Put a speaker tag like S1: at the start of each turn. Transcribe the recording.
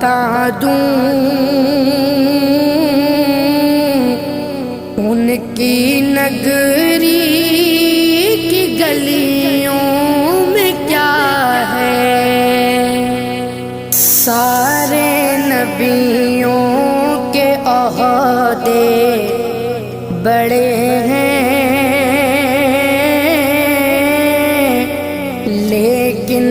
S1: بتا دوں ان کی نگری کی گلیوں میں کیا ہے، سارے نبیوں کے عہدے بڑے ہیں، لیکن